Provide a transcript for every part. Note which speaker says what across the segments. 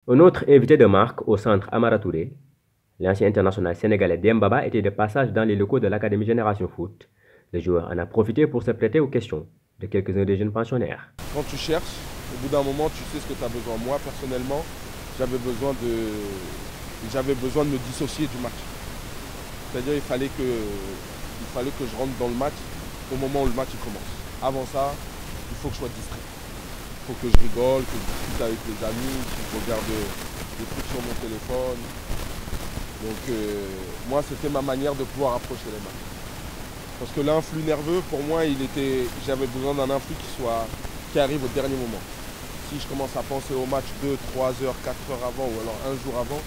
Speaker 1: Un autre invité de marque au centre Amara Touré, l'ancien international sénégalais Dembaba, était de passage dans les locaux de l'Académie Génération Foot. Le joueur en a profité pour se prêter aux questions de quelques-uns des jeunes pensionnaires.
Speaker 2: Quand tu cherches, au bout d'un moment, tu sais ce que tu as besoin. Moi, personnellement, j'avais besoin de me dissocier du match. C'est-à-dire il fallait que je rentre dans le match au moment où le match commence. Avant ça, il faut que je sois distrait. Il faut que je rigole, que je discute avec les amis, que je regarde des trucs sur mon téléphone. Donc moi, c'était ma manière de pouvoir approcher les matchs. Parce que l'influx nerveux, pour moi, j'avais besoin d'un influx qui arrive au dernier moment. Si je commence à penser au match 2, 3 heures, 4 heures avant ou alors un jour avant,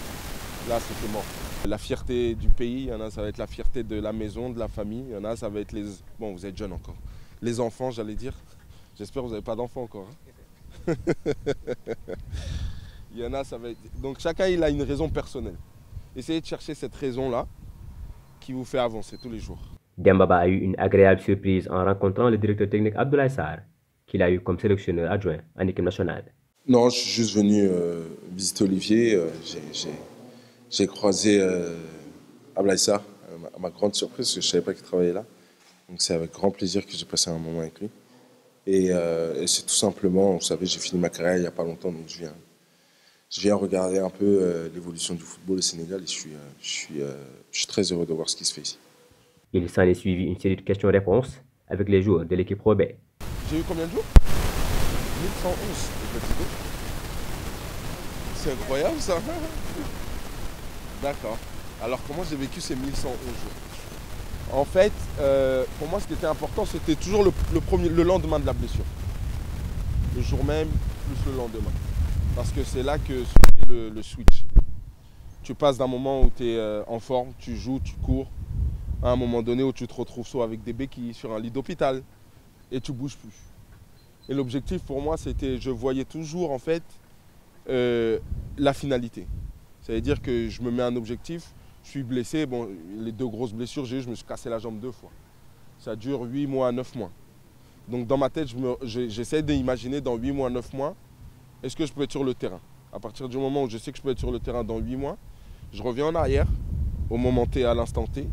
Speaker 2: là c'était mort. La fierté du pays, il y en a, ça va être la fierté de la maison, de la famille. Il y en a, ça va être les... Bon, vous êtes jeunes encore. Les enfants, j'allais dire. J'espère que vous n'avez pas d'enfants encore. Hein. Il y en a, ça va être... Donc chacun, il a une raison personnelle. Essayez de chercher cette raison-là qui vous fait avancer tous les jours.
Speaker 1: Dembaba a eu une agréable surprise en rencontrant le directeur technique Abdoulaye Sarr, qu'il a eu comme sélectionneur adjoint en équipe nationale.
Speaker 3: Non, je suis juste venu visiter Olivier. J'ai croisé Abdoulaye Sarr, à ma grande surprise, parce que je ne savais pas qu'il travaillait là. Donc c'est avec grand plaisir que j'ai passé un moment avec lui. Et c'est tout simplement, vous savez, j'ai fini ma carrière il n'y a pas longtemps, donc je viens regarder un peu l'évolution du football au Sénégal et je suis très heureux de voir ce qui se fait ici.
Speaker 1: Il s'en est suivi une série de questions-réponses avec les joueurs de l'équipe Pro B.
Speaker 2: J'ai eu combien de jours? 1111, c'est incroyable ça. D'accord. Alors comment j'ai vécu ces 1111 jours? En fait, pour moi ce qui était important, c'était toujours le lendemain de la blessure. Le jour même, plus le lendemain. Parce que c'est là que se fait le switch. Tu passes d'un moment où tu es en forme, tu joues, tu cours, à un moment donné où tu te retrouves soit avec des béquilles sur un lit d'hôpital et tu bouges plus. Et l'objectif pour moi, c'était, je voyais toujours en fait la finalité. C'est-à-dire que je me mets un objectif, je suis blessé, bon, les 2 grosses blessures que j'ai eues, je me suis cassé la jambe 2 fois. Ça dure 8 mois, 9 mois. Donc dans ma tête, j'essaie d'imaginer dans 8 mois, 9 mois, est-ce que je peux être sur le terrain? À partir du moment où je sais que je peux être sur le terrain dans 8 mois, je reviens en arrière, au moment T, à l'instant T,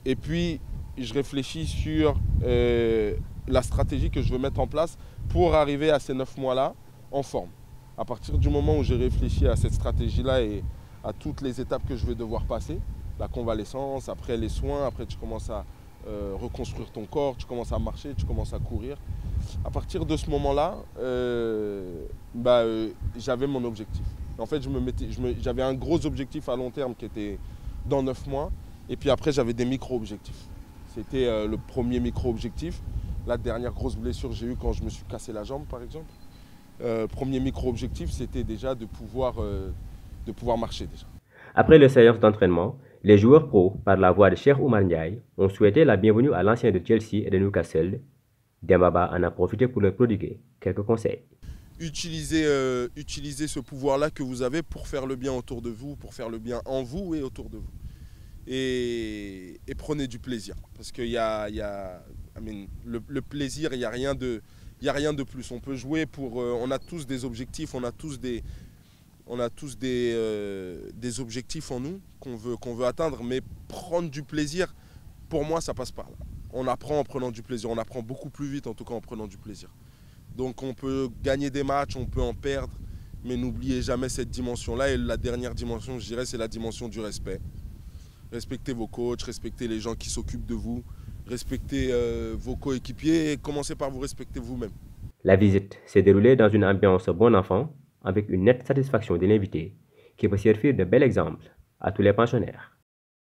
Speaker 2: et puis je réfléchis sur la stratégie que je veux mettre en place pour arriver à ces 9 mois-là en forme. À partir du moment où j'ai réfléchi à cette stratégie-là et à toutes les étapes que je vais devoir passer, la convalescence, après les soins, après tu commences à reconstruire ton corps, tu commences à marcher, tu commences à courir. À partir de ce moment-là, j'avais mon objectif. En fait, j'avais un gros objectif à long terme qui était dans 9 mois. Et puis après, j'avais des micro-objectifs. C'était le premier micro-objectif. La dernière grosse blessure que j'ai eue quand je me suis cassé la jambe, par exemple. Premier micro-objectif, c'était déjà de pouvoir marcher déjà.
Speaker 1: Après les séances d'entraînement, les joueurs pro, par la voix de Cheikh Oumar Ndiaye, ont souhaité la bienvenue à l'ancien de Chelsea et de Newcastle. Dembaba en a profité pour leur prodiguer quelques conseils.
Speaker 2: Utilisez ce pouvoir-là que vous avez pour faire le bien autour de vous, pour faire le bien en vous et autour de vous. Et prenez du plaisir. Parce que le plaisir, il n'y a rien de plus. On peut jouer pour... on a tous des objectifs, on a tous des objectifs en nous qu'on veut atteindre. Mais prendre du plaisir, pour moi, ça passe par là. On apprend en prenant du plaisir. On apprend beaucoup plus vite, en tout cas, en prenant du plaisir. Donc on peut gagner des matchs, on peut en perdre. Mais n'oubliez jamais cette dimension-là. Et la dernière dimension, je dirais, c'est la dimension du respect. Respectez vos coachs, respectez les gens qui s'occupent de vous, respectez vos coéquipiers et commencez par vous respecter vous-même.
Speaker 1: La visite s'est déroulée dans une ambiance bon enfant avec une nette satisfaction de l'invité qui peut servir de bel exemple à tous les pensionnaires.